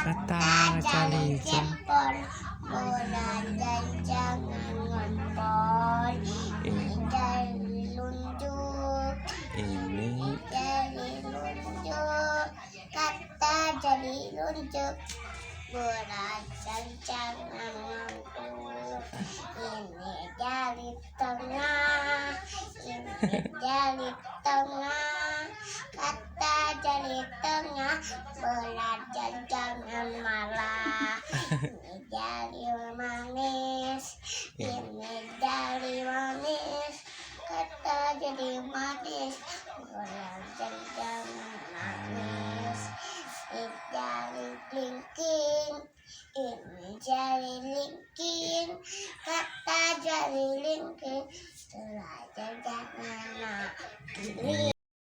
kata jali jempol, bola dan jangan ngompol. Ini jari lunjuk, ini jari lunjuk, kata jari lunjuk, bola dan jangan ngompol. Ini jari tengah, ini jari tengah, kata jari tengah, belajar jangan malah. Ini jari manis, ini jari manis, kata jari manis, belajar jangan manis. Ini jari kelingking, ini jari lingking, kata jari lingking, belajar jangan manis.